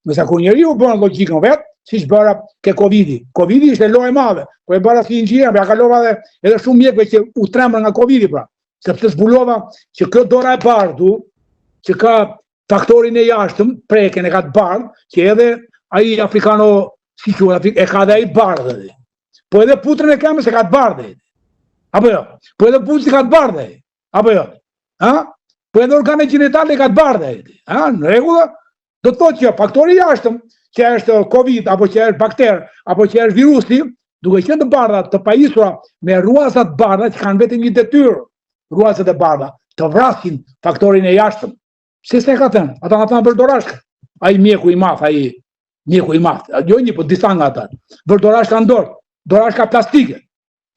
Nëse kur njeriu bën logjikën vet, siç bëra ke Covidi. Covidi ishte lojë e madhe, po e bëra si inxhinier, ja kalova edhe shumë mjekëve që u tremën nga Covidi pra, sepse zbulova që kjo dora e bardhë, që ka faktorin e jashtëm, preken e ka të bardhë, që edhe ai afrikano, si quhet, e ka dhe ai bardhë. Po edhe putrën e këmbës e ka të bardhë. Apo jo? Po edhe pulsi ka të bardhë. Apo jo? Ha? Po edhe organet gjinitale ka të bardhë. Ha? Në rregull? Do të thotë që faktori i jashtëm, që është Covid, apo që është bakter, apo që është virusi, duke qenë të bardha, të pajisura me ruaza të bardha që kanë vetëm një detyrë, ruazat e bardha, të vrasin faktorin e jashtëm. Se ka thënë? Ata nga thënë për Dorashka. Ai mjeku i madh, jo një, po disa nga ata. Për Dorashka ndor, Dorashka plastike,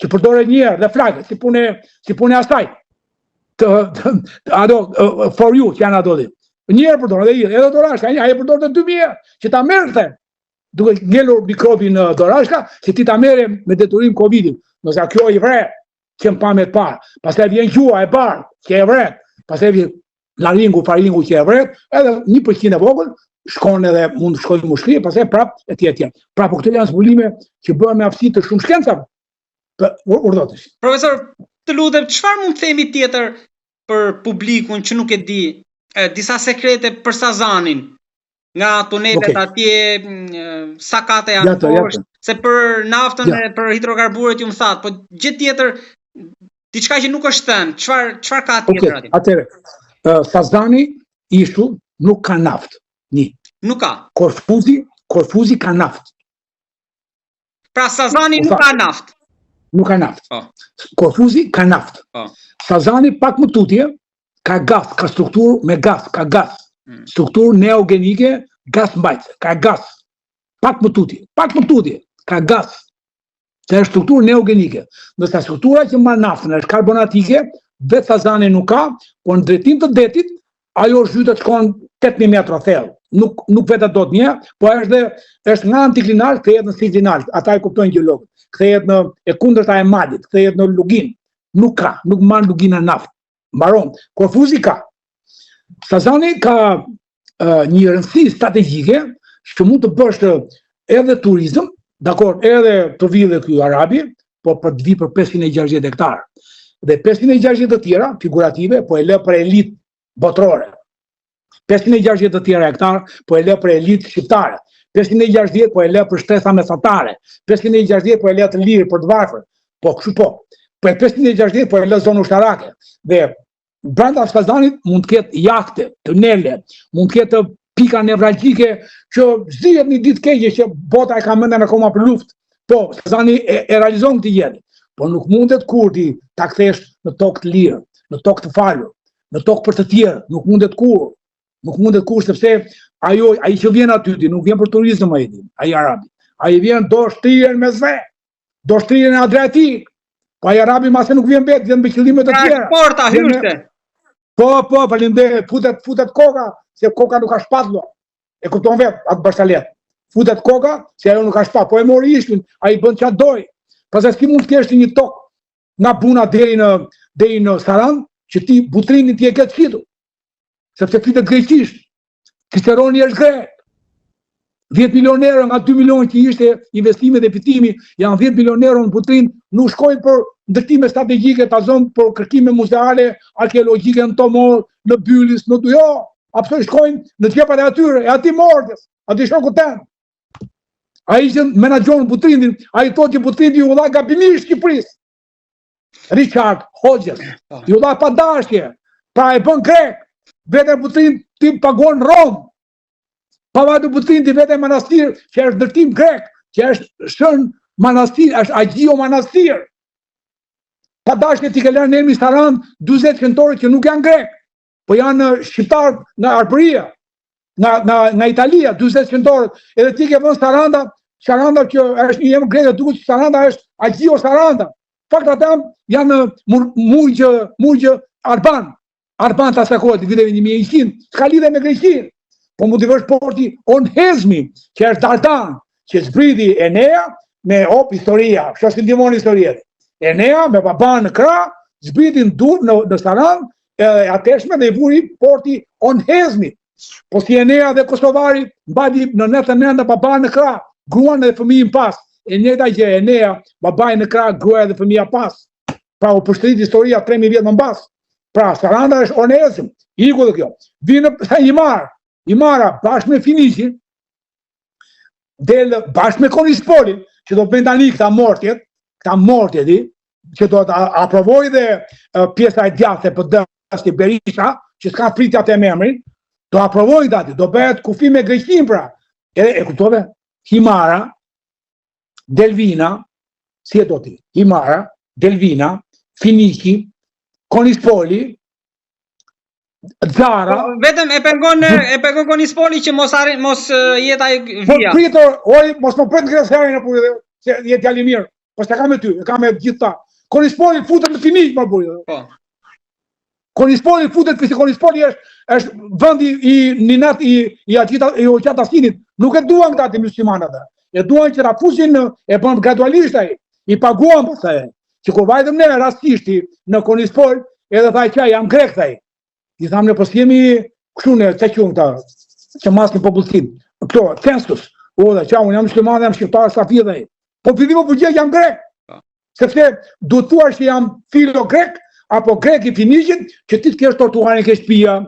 që përdore një herë dhe flagë, si pune asaj. For you, që janë ato dhe. Një herë përdore dhe edhe Dorashka, ai e përdore të 2000 herë, që ta merrte, duke ngelur mikrobin në Dorashka, që ti ta merre me deturim Covidin. Nëse kjo i vret, që më pamet parë, pastaj vjen gjua e bardhë, që e vret, pastaj vjen laringu, faringu që e vret, edhe 1% e vogël, shkon edhe mund të shkojë mushkëri, pastaj prap etj. Pra po këto janë zbulime që bëhen me aftësi të shumë shkencave. Urdhëtësh. Profesor, të lutem, çfarë mund të themi tjetër për publikun që nuk e di, disa sekrete për Sazanin, nga tunelet atje, sakate janë poshtë, se për naftën e për hidrokarburët ju më thatë, po gjë tjetër, diçka që nuk është thënë, çfarë ka tjetër atje? Atëherë, Sazani ishull nuk ka naftë. Nuk ka. Korfuzi ka naftë. Pra Sazani nuk ka naftë. Nuk ka naftë. Korfuzi ka naftë. Sazani pak më tutje ka gas, ka strukturë me gas, ka gas. Strukturë neogenike, gas mbajtëse, ka gas. Pak më tutje, ka gas. Se është strukturë neogenike. Nëse struktura që mba naftën është karbonatike, vetë Sazani nuk ka, por në drejtim të detit, ajo zhytet shkon 8000 metra thellë. Nuk vetë do të një, po është nga antiklinal, kthehet në siklinal. Ata e kuptojnë gjeologët. Kthehet në e kundërta e malit, kthehet në lugin. Nuk ka, nuk marr lugina naftë. Mbaron. Korfuzi ka. Sazani ka një rëndësi strategjike që mund të bësh edhe turizëm, dakor, edhe të vi dhe ky arabi, po për të vi për 560 hektarë. Dhe 560 të tjera, figurative, po e lë për elitë botërore. 560 të tjera hektarë, po e lë për elitë shqiptare. 560 po e lë për shtresa mesatare. 560 po e lë të lirë për të varfër. Po, kështu po. Për 560 po e lë zonë ushtarake. Dhe brenda Sazanit mund të ketë jahte, tunele, mund të ketë pika nevralgjike që zihet një ditë keqe që bota e ka mendën akoma për luftë. Po, Sazani e realizon këtë jetë. Po nuk mundet kur ti ta kthesh në tokë të lirë, në tokë të falur, në tokë për të tjerë, nuk mundet kur. Nuk mundet kur sepse ai që vjen aty ti nuk vjen për turizëm ai arabi. Ai vjen do shtrihen me zë. Do shtrihen në Adriatik. Po ai arabi masë nuk vjen vetë, vjen me qëllime të tjera. Transporta hyrte. Po, faleminderit, futet koka, se koka nuk ka shpatullo. E kupton vetë atë bashkalet. Futet koka, se ajo nuk ka shpat, po e mori ishpin, ai bën çfarë doj. Pastaj s'ki mund të kesh një tokë nga puna deri në Saran, që ti butrinin ti e ke të fitur. Sepse flitet greqisht. Ciceroni është grek. 10 milionë euro nga 2 milionë që ishte investimet e fitimi, janë 10 milionë euro në butrin, nuk shkojnë për ndërtime strategjike, ta zonë për kërkime muzeale, arkeologjike në Tomor, në Bylis, në Dujo, apso shkojnë në xhepat e atyre, e ati mordës, ati shoku ten. Ai që menaxhon butrinin, ai thotë që butrini ju dha gabimisht Shqipërisë. Richard Hodges, ju dha pa dashje, pra e bën grek, vetëm butrin ti pagon Rom. Pavadu butrin ti vetëm manastir, që është ndërtim grek, që është shën manastir, është agjio manastir. Pa dashje ti ke lënë emrin Saran 40 këntorë që nuk janë grek, po janë shqiptar në Arbëria, nga Italia, 40 këntorë, edhe ti ke vënë Saranda që është një emër grek, duket që Saranda është agjio Saranda. Fakt ata janë murgjë Arban ta sakohet, viteve 1100, s'ka lidhe me Greqinë. Po mund të vësh porti Onhezmi, që është Dardan, që zbriti Enea me historia, kështu është ndihmon historia. Enea me baban në krah, zbriti në Dur në Saran, e ateshme dhe i vuri porti Onhezmi, Po si Enea dhe Kosovari, mbajti në 99 baba në krah, gruan dhe fëmijën pas. E njëjta gjë, Enea, babai në krah, gruaja dhe fëmija pas. Pra u përshërit historia 3000 vjet më pas. Pra Saranda është Onesim, iku dhe kjo. Vinë Imara bashkë me Finiqin, del bashkë me Konispolin, që do bëjnë tani këta mortjet, që do të aprovoj dhe pjesa e djathtë për dështi Berisha, që s'ka pritja të emrin, do aprovoj dati, do bëhet kufi me Greqin pra. E kuptove, Himara, Delvina, si e do ti, Himara, Delvina, Finiqi, Konispoli, Zara. Vetëm e pengon Konispoli që mos jetaj vija. Po pritor, mos më pret në kresë herën e se jetë jali mirë. Po s'ta ka me ty, e ka me gjithë ta. Konispoli futet në Finiq, më buri. Konispoli futet, kësi Konispoli është vëndi i ninat i Oqat Asinit. Nuk e duan këta të muslimanat. E duan që rafusin e bën gradualisht ai. I paguan për thaj. Që kur vajtëm ne rastisht në Konispol, edhe thaj që jam grek thaj. I thamë ne pos jemi kështu ne të qum ta, që maskin popullsim. Këto census. O dhe unë jam musliman, jam shqiptar, safi dhe. Po fillimu përgjigj jam grek. Sepse duhet thuar që jam filo grek, apo grek i Finiqit, që ti të kesh tortuar ke shtëpia.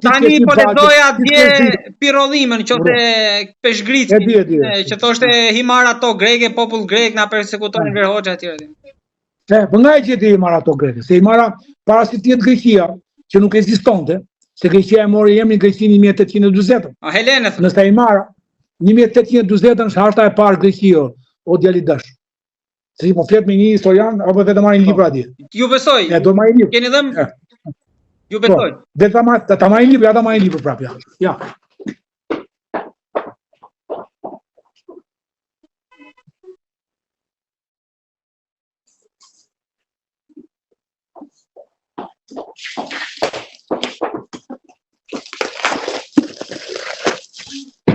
Tani po lezoja dje pirollimën, qofte peshgrici, që thoshte Himara ato greke, popull grek na persekutonin ver Hoxha etj. Po nga e gjeti Himara ato greke, se Himara para se të jetë Greqia, që nuk ekzistonte, se Greqia e mori emrin Greqinë 1840. Helene thonë. Nëse Himara 1840 është harta e parë Greqio, o djali dash. Se po flet me një historian apo vetëm marrin libra atje. Ju besoj. Do marrin libra. Keni dhëmë? Ju besoj. Vetëm ta marrin libra, ata marrin libra prapë. Ja.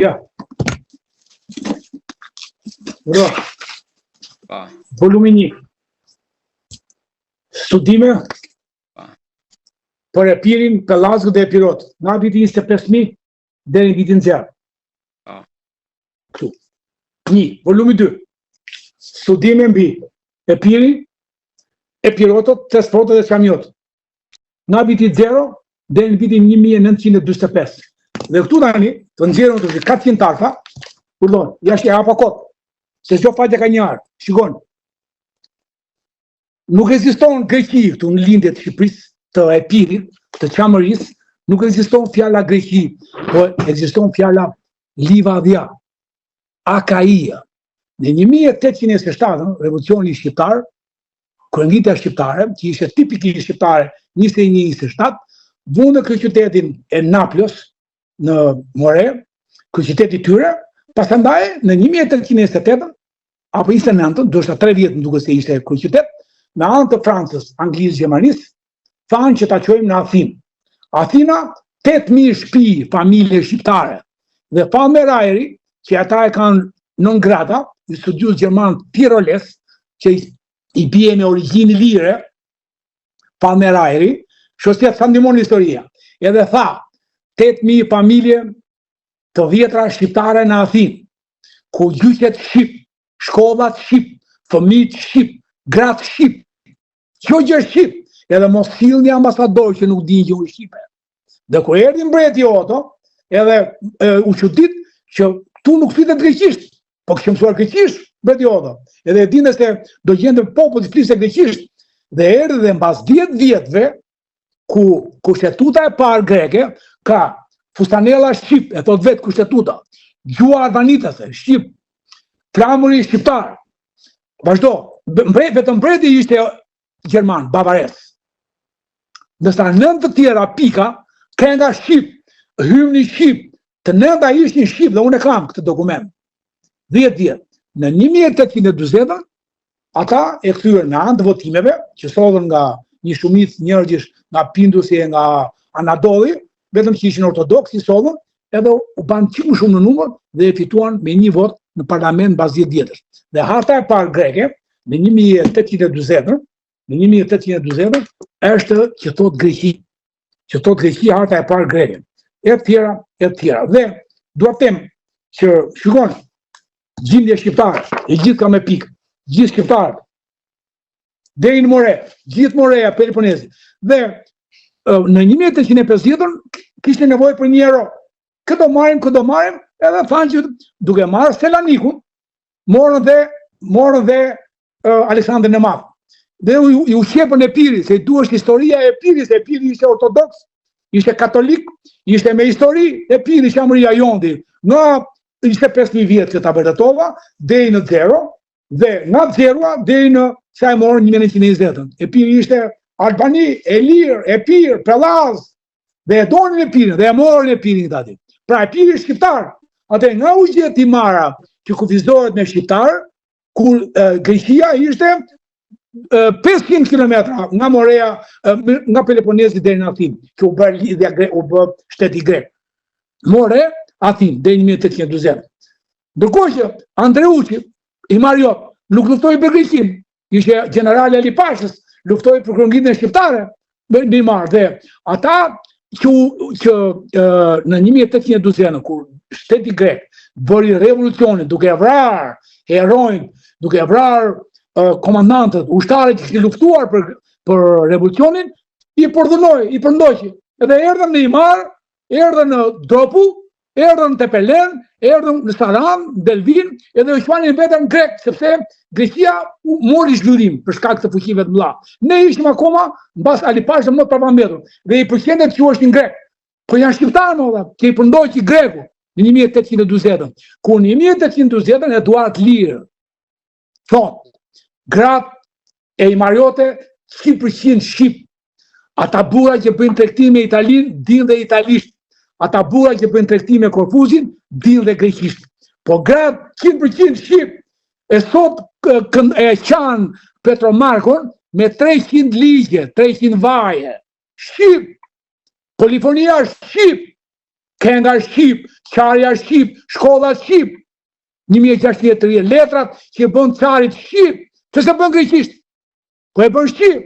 Ja. Volumi 1. Studime për Epirin, Pellazgët dhe Epirot. Nga viti 25.000 deri në vitin 0. Këtu. 1. Volumi 2. Studime mbi Epirin, Epirotot, Thesprotot dhe Skamiotot. Nga viti 0 deri në vitin 1945. Dhe këtu tani, të nxjerrën të 400 tarfa, urdhon, jashtë e hapa kot. Se çdo faqe ka një art. Shikon. Nuk ekziston Greqi këtu në lindje të Shqipërisë, të Epirit, të Çamërisë, nuk ekziston fjala Greqi, po ekziston fjala Livadhia, Akaia. Në 1827, revolucioni shqiptar, kryengjitja shqiptare, që ishte tipikisht shqiptare 21-27, vënë këtë qytetin e Naplos në More, këtë qyteti tyre. Pasandaj, në 1828, apo 29, ndoshta 3 vjet më duket se ishte kryeqytet, në anë të Francës, Anglisë, Gjermanisë, thanë që ta çojmë në Athinë. Athina, 8000 shtëpi, familje shqiptare. Dhe Palmerajri, që ata e kanë non grata, i studius gjerman Tiroles, që i bie me origjinë lire, Palmerajri, shosjet sa ndihmon historia. Edhe tha, 8000 familje të vjetra shqiptare në Athinë, ku gjyqet shqip, shkollat shqip, fëmijët shqip, gratë shqip, kjo gjë shqip, edhe mos sillni ambasador që nuk dinë gjuhën shqipe. Dhe kur erdhi mbreti Oto, edhe u çudit që tu nuk flitet greqisht, po kishte mësuar greqisht mbreti Oto. Edhe e dinte se do gjendën popull që fliste greqisht, dhe erdhi dhe mbas 10 vjetëve, ku kushtetuta e parë greke ka fustanella shqip, e thot vetë kushtetuta, gjua ardanitase, shqip, flamuri shqiptar. Vazhdo, vetëm mbreti ishte gjerman, bavares. Ndërsa 9 të tjera pika, kënga shqip, hymni shqip, të 9 ishin shqip, dhe unë e kam këtë dokument. 10 vjet. Në 1840, ata e kthyer në anë të votimeve, që solën nga një shumicë njerëzish nga Pindusi e nga Anadolli, vetëm që ishin ortodoks, i solën, edhe u banë që më shumë në numër dhe e fituan me një vot në parlament bas 10 vjetësh. Dhe harta e parë greke, në 1820, është që thot Greqi. Që thot Greqi harta e parë greke. e tjera, e tjera. Dhe dua të them që shikon gjendja shqiptare, e gjithë ka me pikë, gjithë shqiptarët, deri në More, gjithë Moreja, Peloponezi. Dhe në 1850 kishte nevojë për një hero. Këto marrim, edhe thanë që duke marrë Selanikun, morën dhe Aleksandrin e Madh. Dhe u shqepën Epiri, se duhesh historia e Epirit, se Epiri ishte ortodoks, ishte katolik, ishte me histori, Epiri ishte Amëria Jondi. Ishte 5.000 vjetë që ta vërtetova, deri në 0, dhe nga 0 deri në sa e morën 1920. Epiri ishte Albani, Elir, Epir, Pellaz, dhe e donin Epirin, dhe e morën Epirin këta ditë. Pra Epiri shqiptar, atë nga u gjet Imara që kufizohet me shqiptar, kur Greqia ishte 500 km nga Morea, nga Peloponezi deri në Athinë, që u bë lidhja u bë shteti grek. More, Athinë, deri në 1840. Ndërkohë që Andreuçi, Imariot, nuk luftoi për Greqinë, ishte generali Ali Pashës, luftoi për kryeqytetin shqiptare në Imar, dhe ata që në 1840, kur shteti grek bëri revolucionin duke vrarë heronjt, duke vrarë komandantët, ushtarët që kishin luftuar për revolucionin, i përndoqi. Edhe erdhën në Imar, erdhën në Dropu, erdhën në Tepelen, erdhën në Saran, Delvin, edhe u shpanin vetëm grek, sepse Greqia mori zhvillim për shkak të fuqive të mëdha. Ne ishim akoma mbas Ali Pashës më përpambetur, dhe i përqendet që është një grek. Po janë shqiptarë më dha, që i përndoqi greku në 1840. Kur në 1840 Eduard Lirë thonë, gratë e Imariote 100% shqip. Ata burra që bëjnë tregtim me Italinë, dinë dhe italisht. Ata burra që bëjnë tregtim me Korfuzin, dinë dhe greqisht. Po gratë 100% shqip. E sot e qanë Petromarkon me 300 ligje, 300 vaje. Shqip. Polifonia shqip. Kenga shqip, qarja shqip, shkolla shqip. 1603 letrat që bën carit shqip. Që se bën greqisht, po e bën shqip,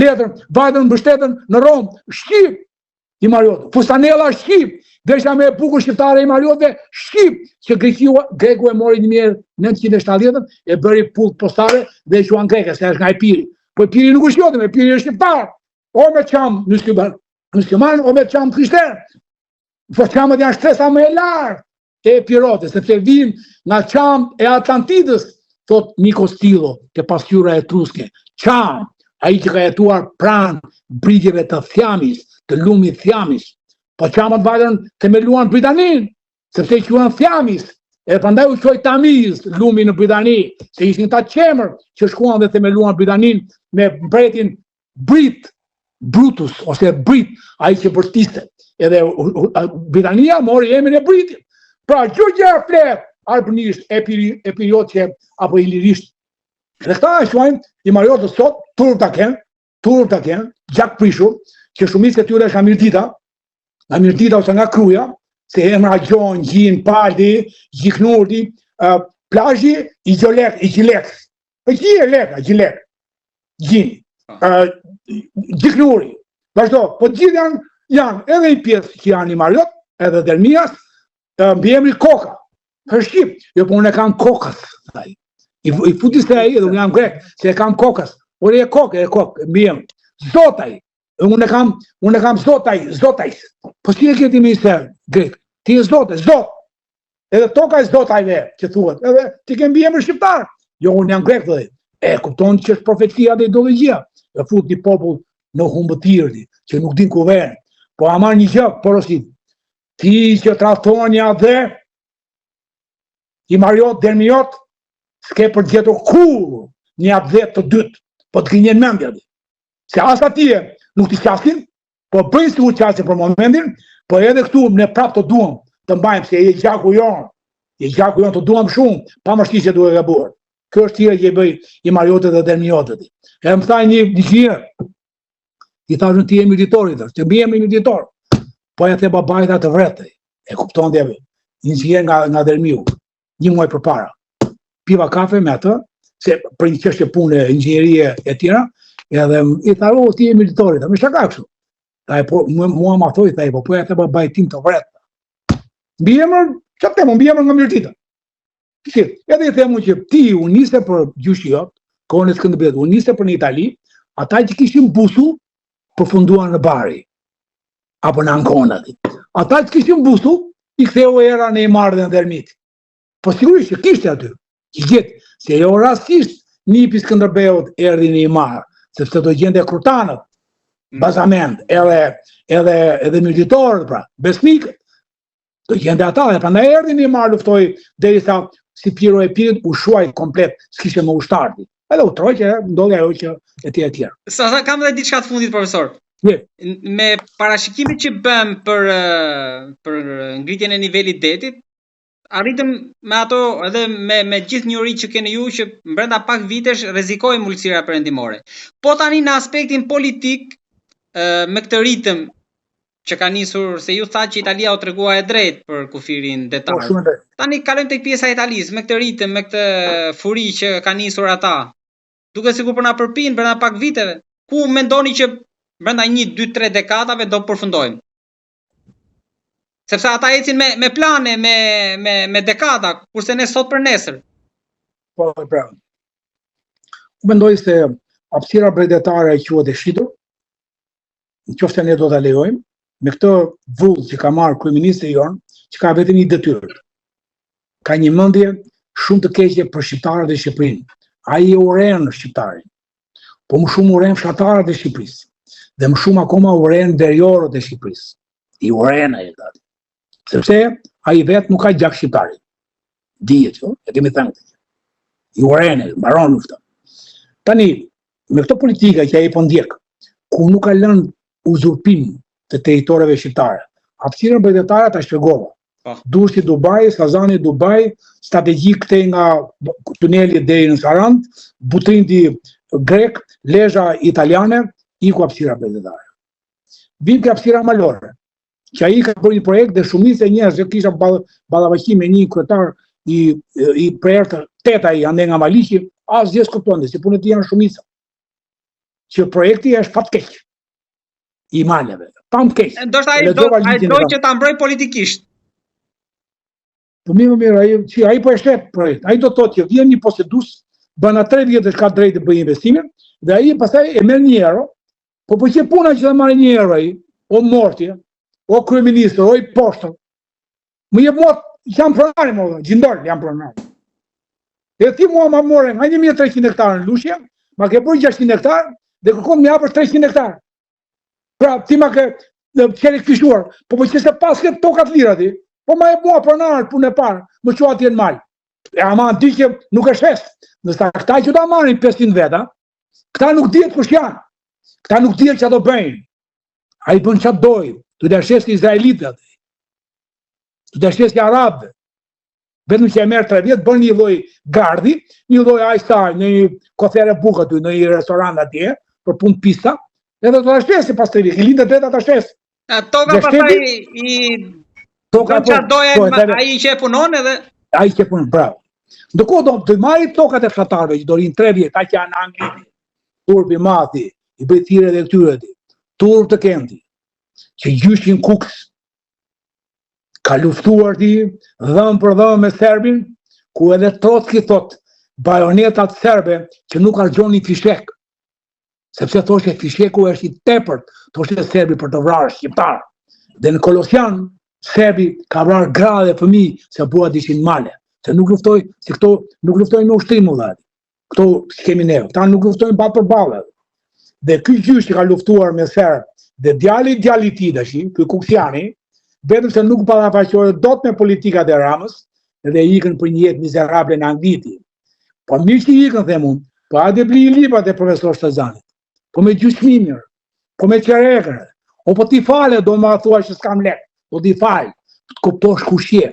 letrën, vajtën mbështetën në Rom, shqip, Imariotë, fustanella shqip, desha me bukur shqiptare Imariotë, shqip, që greku e mori 1970, e bëri pull postare dhe e quan greke, se është nga Epiri. Po Epiri nuk është jotëm, Epiri është shqiptar, o me qam musliman, o me qam krishterë, po qamët janë shtresa me e lartë e Epirote, sepse vim nga qam e Atlantidës, thot Nikos Stilo, të pasqyra etruske, qam, ai që ka jetuar pranë britjeve të Thjamis, të lumit Thjamis, po qamët vajtën themeluan Britaninë, sepse quhen Thjamis, e prandaj u quaj Tamiz, lumi në Britani, se ishin ta qemër që shkuan dhe themeluan Britaninë me mbretin Brit, Brutus, ose Brit, ai që bërtiste, edhe Britania mori emrin e Britit. Pra, gjë flet Arabisht, Epiriotë apo ilirisht. Dhe këta e shuajnë Imariotë sot, turp ta kenë, gjak prishur, që shumicë e tyre është nga Mirdita ose nga Kruja, se emra Gjon, Gjin, Paldi, Gjiknurdi, plazhi i Gjilek. Gjilek, Gjin, Gjiknuri. Vazhdo, po gjithë janë edhe i pjesë që janë Imariot, edhe Dermias, mbi emri Koka. Për shqip, jo po unë e kam Kokas. I futi se ai, edhe unë jam grek, se e kam Kokas. Por e kokë, mbi emri. Zotaj. Unë e kam Zotajs. Po si e këti me isë grek? Ti e Zotaj, Zot. Edhe toka e Zotajve, që thuhet. Edhe ti ke mbi emri shqiptar. Jo, unë jam grek, dhe. E kupton që është profecia dhe ideologjia. E fut një popull në humbëtirë, që nuk din ku vjen. Po ama një gjë, porosit. Ti që tratonja dhe Imariot, Dermiot, s'ke për gjetur kur një abdhet të dytë, po të gënjen mendja dhe. Se as atje nuk t'i qasin, po bëjnë si u qasin për momentin, po edhe këtu ne prap të duam të mbajmë, se e gjaku jonë të duam shumë, pa më shti që duhe gabuar. Kjo është tjere që i bëj Imariotet dhe Dermiotet. E më thaj një gjirë, i thashën ti jemi editorit, që mi jemi editor, po e the babajta të vrete, e kupton dhe një gjirë nga Dermiu. Një muaj përpara. Piva kafe me atë, se për një çështje pune, inxhinierie e tjera, edhe i tharu ti jemi editorit, më shaka kështu. Mua ma thoi, thaj, po e the babaj tim të vret. Mbi emër, që të mbi emër nga Mirtita. Edhe i themu që ti u niste për gjyshi jot, kohën e Skënderbeutit, u niste për në Itali, ata që kishin busu, përfunduan në Bari. Apo në Ancona. Ata që kishin busu, i ktheu era Neymar dhe Dermit. Po sigurisht që kishte aty. Se jo rastisht nipi Skënderbeut erdhi Neymar, sepse do gjende krutanët, bazament, edhe militorët, pra, besnikët. Do gjende ata, dhe prandaj erdhi Neymar luftoi derisa si Piero e Pirit u shuaj komplet, s'kishte më ushtarti. Edhe u troj që ndodhi ajo që e tjerë. Sa kam edhe diçka të fundit, profesor. Me parashikimet që bëm për ngritjen e nivelit detit, arritëm me ato edhe me gjithë njëri që keni ju që brenda pak vitesh rrezikojmë ulësira perëndimore. Po tani në aspektin politik, me këtë ritëm që ka nisur, se ju tha që Italia u tregua e drejt për kufirin detar. Tani kalojmë tek pjesa e Italisë, me këtë ritëm, me këtë furi që ka nisur ata. Duke sikur po na përpinë brenda pak viteve, ku mendoni që brenda 1, 2, 3 dekadave do përfundojmë? Sepse ata ecin me plane, me dekada, kurse ne sot për nesër. Po, pra. Unë mendoj se hapësira brejdetare e quhet e shitur, nëse ne do ta lejojmë, me këtë vull që ka marrë kryeministri jon, që ka vetëm një detyrë. Ka një mendje shumë të keqe për shqiptarët e Shqipërinë. Ai e uren shqiptarin, po më shumë uren fshatarët e Shqipërisë, dhe më shumë akoma uren deriorët e Shqipërisë. I uren ai gati. Sepse ai vetë nuk ka gjak shqiptari. Dihet, e kemi thënë. I uren, mbaron lufta. Tani, me këtë politika që ai po ndjek, ku nuk ka lënë uzurpim të territoreve shqiptare, hapësirën brejdetare ta shpjegova. Durrësi Dubai, Kazani Dubai, strategjik këtej nga tuneli deri në Sarand, Butrindi grek, Lezhë italiane, iku hapësira brejdetare. Vim ke hapësira malore, që ai ka bërë një projekt dhe shumica e njerëzve kisha ballavaçi me një kryetar i prertë teta i ande nga Maliqi, asgjë s'kuptonte, si punët janë shumica. Që projekti është fatkeq. I maleve. Tan keq. Ndoshta ai do që ta mbroj politikisht. Po mirë, ai po e shtet projekt. Ai do të thotë që vjen një posedus, bën 3 vjet ka drejt të bëjë investimin, dhe ai pastaj e merr një euro, po që puna që ta marrë një euro ai, o mortje, o kryeministër, o i poshtë. Më jep mua jam pronar më, gjindor jam pronar. E ti mua më morën nga 1300 hektarë në Lushnjë, ma ke bërë 600 hektarë dhe kërkon më japësh 300 hektarë. Pra ti ma ke qenë fishuar, po që se pas ke tokat lira ti. Po ma e mua pronar punë e parë, më qua atje në mal. Ama di që nuk e shes. Nësa këta që ta marrin 500 veta, këta nuk dihet kush janë. Këta nuk dihet që ato bëjnë. A i bën që ato dojë, të të shes izraelitët, të të shes arabëve. Vetëm që e merë 3 vjetë, bën një lloj gardi, një lloj ajstaj, në një kothere bukë aty, në një restorant atje, për punë pista, edhe të shesi pas 3 vjetë, i lindët veta të shes. Toka pastaj i... Toka po ai që punon edhe ai që punon, bravo. Ndërkohë do të marrin tokat e fshatarëve që do rinë 3 vjet, aq që janë Angli, Turpi Mati, i bëj thirrje dhe këtyre ti. Turp të Kenti, që gjyshin Kuks ka luftuar ti dhëm për dhëm me serbin, ku edhe Trotski thot bajonetat serbe që nuk harxhonin fishek. Sepse thoshte fisheku është i tepërt, thoshte serbi për të vrarë shqiptar. Dhe në Kolosian serbi ka vrarë gra dhe fëmijë se buat ishin male. Se nuk luftoj, si këto nuk luftojnë me ushtrim vëllai. Këto kemi ne, këta nuk luftojnë ballë për ballë. Dhe ky gjysh që ka luftuar me serb dhe djali i tij tash, ky Kuksiani, vetëm se nuk ballafaqohet dot me politikat e Ramës, dhe ikën për një jetë mizerable në Angli. Po mirë që ikën, them unë, po hajde bli librat e profesor Shtazanit. Po me gjysmimin, po me qerekën. O po ti fale, do më thua që s'kam lek. Do t'i falë, të kuptosh kush je,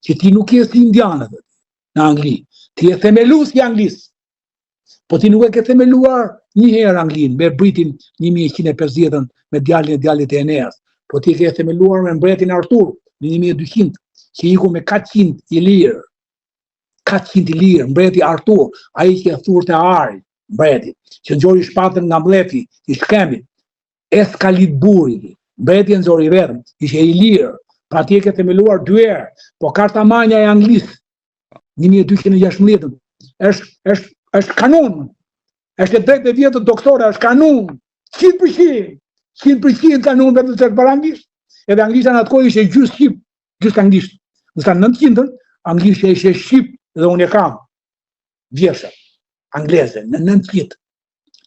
që ti nuk je si indianët në Angli, ti je themelues i Anglisë. Po ti nuk e ke themeluar një herë Anglinë, me Britin 1150 me djalin e djalit e Eneas, po ti ke themeluar me mbretin Artur në 1200, që iku me 400 i lirë. 400 i lirë, mbreti Artur, ai që e thurte Ari, mbreti, që ngjori shpatën nga mlefi i Shkembit, Eskalit Buri. Mbeti nxori vetëm, ishte i lirë, pra atje ke themeluar 2 herë, po Karta Magna e Anglisë, 1216, është kanun, është e drejtë e vjetë doktore, është kanun, 100% kanun vetëm të për anglisht, edhe anglisht në atë kohë ishe gjysë shqip, gjysë anglisht, nësa 900, anglisht ishe shqip dhe unë e kam, vjeshe, angleze, në 900,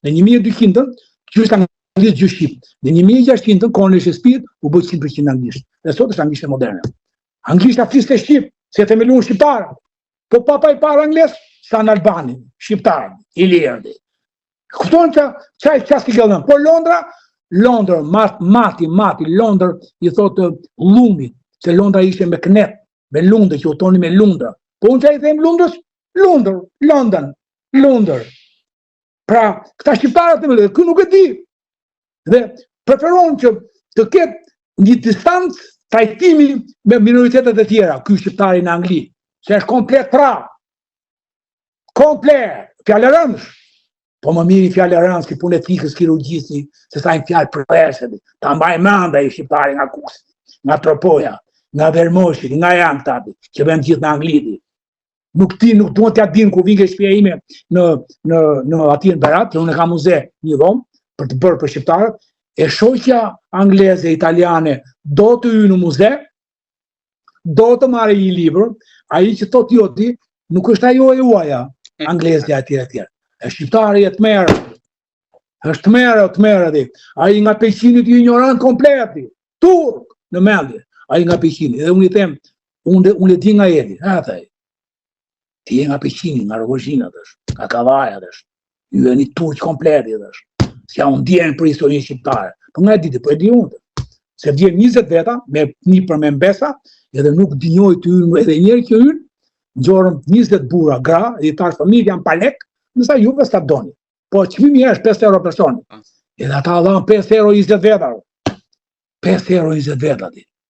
në 1200, gjysë anglisht gjysë shqip, në 1600, kone ishe spit, u bëjt 100% anglisht, dhe sot është anglisht e moderne. Anglisht a fliste shqip, se e themelun shqiptarë, po papa i parë angles, sa në Albani, shqiptarë, i lirë. Këtonë që qasë të gjellën, po Londra, mati, Londra i thotë lumi, se Londra ishte me knet, me lundë, që u toni me Lundra. Po unë që i them Lundrës, Londër. Pra, këta shqiptarët të me dhe, kë nuk e di. Dhe preferon që të ketë një distancë trajtimi me minoritetet e tjera, ky shqiptari në Angli, se është komplet fjallë rëndësh. Po më mirë i fjallë rëndës, ki punë etikës, kirurgjisë, se sa i fjallë përvesët, ta mbaj manda i shqiptari nga Kusi, nga Tropoja, nga Vermoshit, nga janë këtati, që vend gjithë në Anglidi. Nuk duhet t'ja dinë ku vinke shpia ime në ati në Berat, që unë e ka muze një dhomë, për të bërë për shqiptarët, e shoqja angleze, italiane, do të hyjë në muze, do të marrë një libër, ai që thot joti, nuk është ajo e uaja, anglezja etj. E shqiptari e të merë, është të merë dhe, ai nga peqinit i ignorant kompleti, turk në mendje, ai nga peqinit, edhe unë i them, unë e di nga jeti, ti e nga peqinit, nga Rogozhina dhesh, nga Kavaja dhesh, ju e një turq kompleti dhesh, s'ja unë djenë për historinë shqiptare, për nga e diti, për e di unë, se vjen 20 veta, me një për me mbesa, edhe nuk dinjoj të ynë, edhe njerë që ynë, nxorëm 20 bura gra, edhe tash familja në palek, nësa juve s'ta doni. Po qmimi është 5 euro personi. Edhe ata dhanë 5 euro 20 veta. 5 euro 20 veta.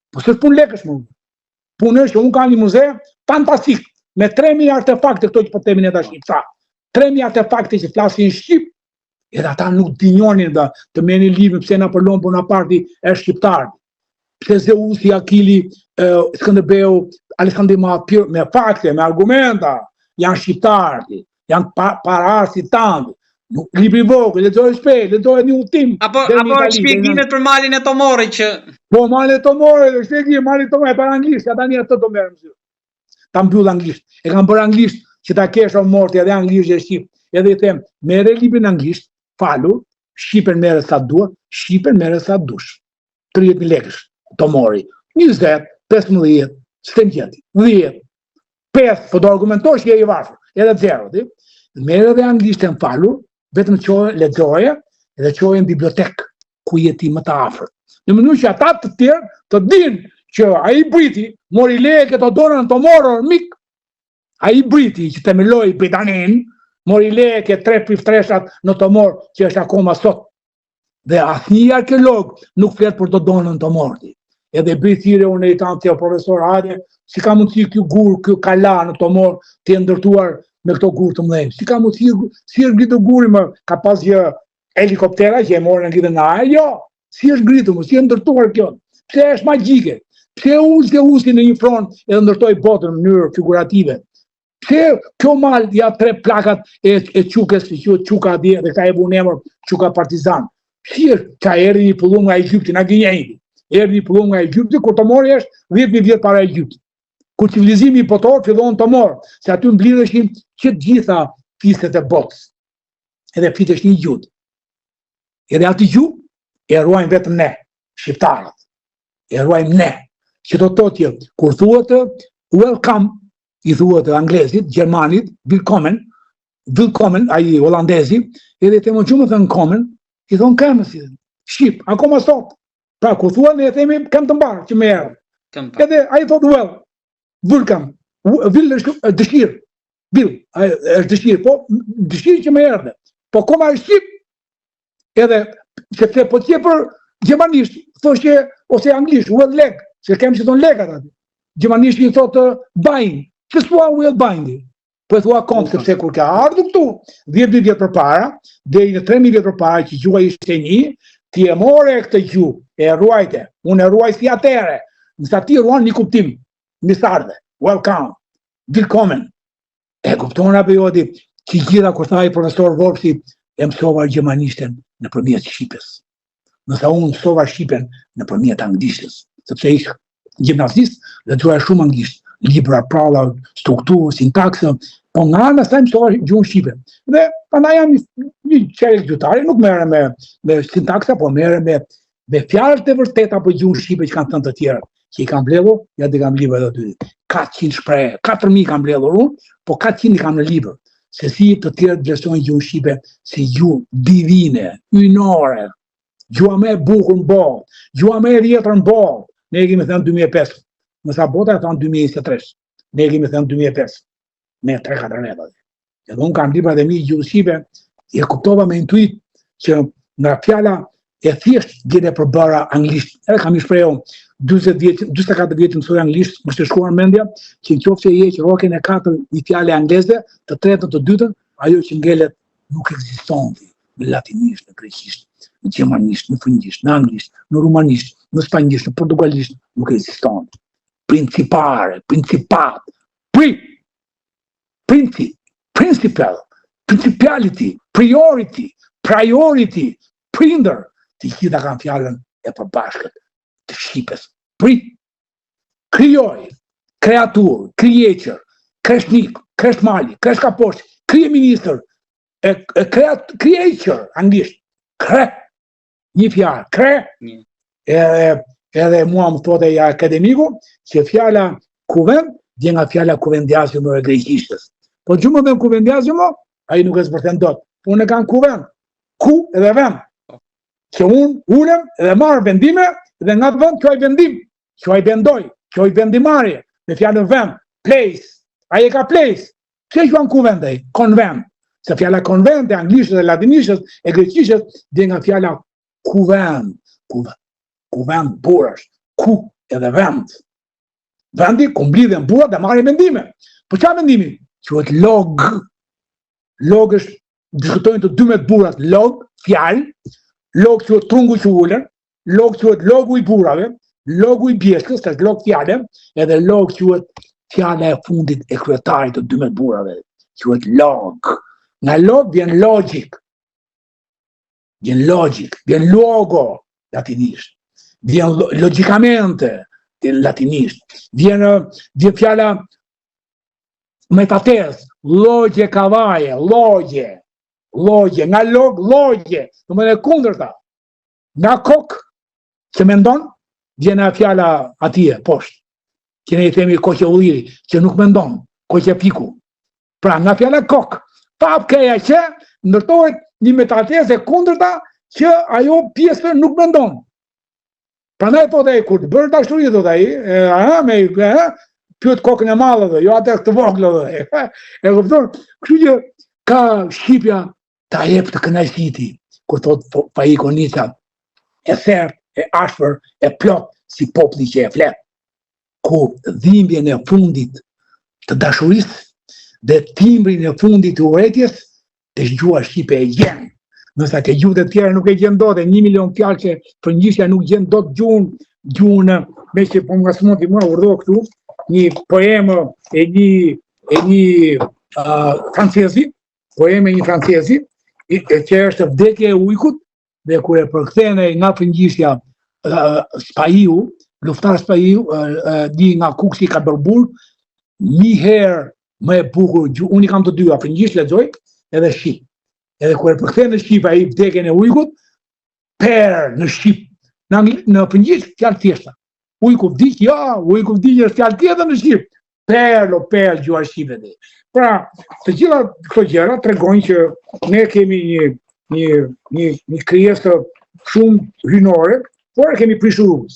Po së pun lekësh më. Punë është, unë kam një muze fantastik, me 3.000 artefakte këto që po temin e ta shqipsa. 3.000 artefakte që flasin shqip, edhe ata nuk dinjonin dhe të meni livin pse na përlon Bonaparte e shqiptarë. Pse Zeusi, Akili, Skënderbeu, Aleksandri me fakte, me argumenta, janë shqiptarë, janë parasi tanë. Libri vogël, lexoj shpejt, lexoj një udhtim. Apo shpjegimet për malin e Tomorit që... Po, malin e Tomorit, shpjegim, malin e Tomorit, për anglisht, ja tani atë do merë mësyrë. Ta mbyll anglisht. E kam bërë anglisht që ta kesh o morti edhe anglisht e shqip. Edhe i them, mere librin anglisht, falu, shqipen mere sa duhet, shqipen mere sa dush. 30.000 lekësh, Tomori. 20, 15, s'tem qëti, 10, 5, po do argumentosh që je i varfër, edhe 0, mere dhe anglisht e më falu, vetëm lexoje edhe qoje në bibliotek, ku jeti më të afër. Në mënyrë që ata të tjerë të dinë që ai briti mori leje këto donën të morë mik, ai briti që themeloi Britanin, mori leje ke 3 priftreshat në të morë që është akoma sot. Dhe asnjë arkeolog nuk flet për të donën të morti. Edhe britire unë i tanë të profesor Hadje, si ka mundësi kjo gur, kjo kala në të morë të ndërtuar me këto gurë të mdhejmë. Si ka mundësi, si është gritë guri më, ka pas gjë helikoptera që e morë në gritë në aje, jo, si është gritë më, si është ndërtuar kjo, pse është magjike, pse usi në një front edhe ndërtoj botën në mënyrë figurative, pse kjo mal ja 3 plakat e qukës, që quka dhe ka e bu në emër quka partizan, si është ka erdi një pëllum nga Egypti, nga Gjenjejti, erdi një pëllum nga Egypti, kur të mori është 10.000 vjetë para Egypti. Kur civilizimi i potor fillon të morë, se aty mblidheshin që gjitha fistet e botës. Edhe fitesh një gjuhë. Edhe aty gjuhë e ruajmë vetëm ne, shqiptarët. E ruajmë ne. Që do të thotë, kur thuhet welcome, i thuhet anglezit, gjermanit, willkommen, ai holandezi, edhe të më qumë thënë kommen, i thonë kamës, shqip, akoma sot. Pra, kur thuhet ne e themi kam të mbarë, që me erë. Edhe ai thotë welcome, will është dëshirë, will është dëshirë, po dëshirë që me erdhe, po koma është shqip, edhe, sepse po tje për gjermanisht, thoshje, ose anglisht, well leg, se kemë që thonë legat atë, gjermanisht i thotë bind, që s'ua will bind, po e thua kom, sepse kur ka ardhë këtu, 10.000 vjetë për para, dhe i në 3.000 vjetë për para, që gjua ishte një, ti e more këtë gjuhë, e ruajte, unë e ruaj si atere, nësa ti ruan një kuptim, misardhe, welcome, willkommen. E kupton apo jo di, që gjitha kur thaj profesor Vorpsi, e mësova gjermanishten nëpërmjet shqipes. Nësa unë mësova shqipen nëpërmjet anglishtes, sepse ishë gjimnazist dhe gjuaj shumë anglisht, libra, pralla, strukturë, sintaksë, po nga anë asaj mësova gjuhën shqipe. Dhe prandaj jam një qelë gjutare, nuk merre me sintaksa, po merre me fjalët e vërteta për gjuhën shqipe që kanë thënë të tjerë, që i kam mbledhur, ja të kam libra edhe dy. 400 shprehje, 4000 kam mbledhur unë, po 400 i kam në libër. Se si të tjerë vlerësojnë gjuhën shqipe si gjuhë divine, ynore, gjuha më e bukur në botë, gjuha më e vjetër në botë. Ne kemi thënë 2005, nësa bota e thënë 2023, ne kemi thënë 2005, me 3-4 veta. Edhe unë kam libra dhe mi gjuhë shqipe, e kuptova me intuit që nga fjala e thjesht vjen e përbëra anglisht. Edhe kam i shprehu 24 vjetë mësoj anglisht, më shtë shkuar mendja, që në qoftë që i heq roken e 4 një fjale angleze, të tretën, të dytën, ajo që ngelet nuk ekziston në latinisht, në greqisht, në gjermanisht, në frëngjisht, në anglisht, në rumanisht, në spanjisht, në portugalisht, nuk ekziston. Principare, principat, principal, principality, priority, prinder, të gjitha kanë fjallën e përbashkët të shqipes. Krijoj, kreatur, creature, kreshnik, kreshmali, kreshkaposh, kryeministër, creature, anglisht, një fjallë, edhe mua më thote ja akademiku, që fjalla kuvend, dhe nga fjalla kuvendjazimo e greqishtës. Po gjumë dhe në kuvendjazimo, a i nuk e zbërthen dot. Po unë e kanë kuvend, ku edhe vend. Që unë ulem edhe marrë vendime, dhe nga të vend që aj vendim, që aj vendoj, që aj vendimarje, me fjallën vend, place, a i e ka place. Që që anë kuvend e i? Konvend. Se fjalla konvend e anglishtet e latinishtët e greqishtët, dhe nga fjalla kuvend. Kuvend burash, ku edhe vend. Vendi, ku mblidhen burat dhe marrë vendime. Po qa vendimi? Quhet log. Log është, diskutojnë të 12 burat, log, fjallë, log quhet trungu që ullën, log quhet logu i burave, logu i bjeshkës, të është log fjallë, edhe log quhet fjalla e fundit e kryetarit të 12 burave, quhet log. Nga log vjen logic, vjen logo, latinisht, vjen logicamente, latinisht, vjen fjalla metatez, logje kavaje, logje, nga log, logje, në më dhe kundërta, nga kok, që mendon, vjen e fjalla atje, poshtë, që ne i themi koqe ulliri, që nuk mendon, koqe piku. Pra, nga fjalla kok, pap keja që, ndërtojt një metatez e kundërta, që ajo pjesë nuk mendon. Pra ne po dhe kur të bërë dashurit do dhe pyet kokën e madhe dhe, jo atë të voglë dhe. E kupton, kështu që ka Shqipja ta jep të kënaqësiti, kur thot Paikonica, e thertë, e ashpër, e plot si populli që e flet. Ku dhimbjen e fundit të dashurisë dhe timbrin e fundit të urrëties, të gjua shqipe e gjen. Nësa ke gjuhët e tjera nuk e gjen dot, e 1 milion fjalë që frëngjishtja nuk gjen dot gjuhën me që po nga smut i mua urdhë këtu, një poemë e një francezi, që është vdekja e ujkut, dhe kur e përkthene nga frëngjishtja Spahiu, luftar Spahiu, di nga Kuksi ka Berbur, një herë më e bukur, unë i kam të dyja, frëngjisht lexoj edhe shqip. Edhe kur e përkthene në shqip ai vdekjen e ujkut, per në shqip, në frëngjisht fjalë thjeshta. Ujku vdik, ja, ujku vdik është fjalë tjetër në shqip. Per gjua shqipe. Pra, të gjitha këto gjëra tregojnë që ne kemi një krijesë shumë hynore, por e kemi prishur.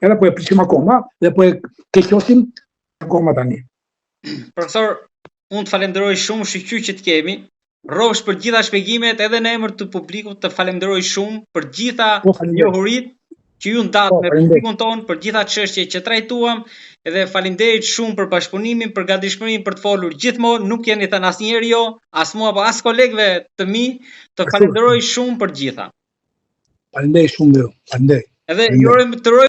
Edhe po e prishim akoma dhe po e keqosim akoma tani. Profesor, unë të falenderoj shumë shqyqy që të kemi. Rrofsh për gjitha shpjegimet edhe në emër të publikut, të falenderoj shumë për gjitha njohuritë që ju ndatë me publikun tonë për gjitha çështjet që trajtuam, edhe faleminderit shumë për bashkëpunimin, për gatishmërinë për të folur gjithmonë, nuk jeni thënë asnjëherë jo, as mua apo as kolegëve të mi, të falenderoj shumë për gjitha. Faleminderit shumë, faleminderit. Edhe ju uroj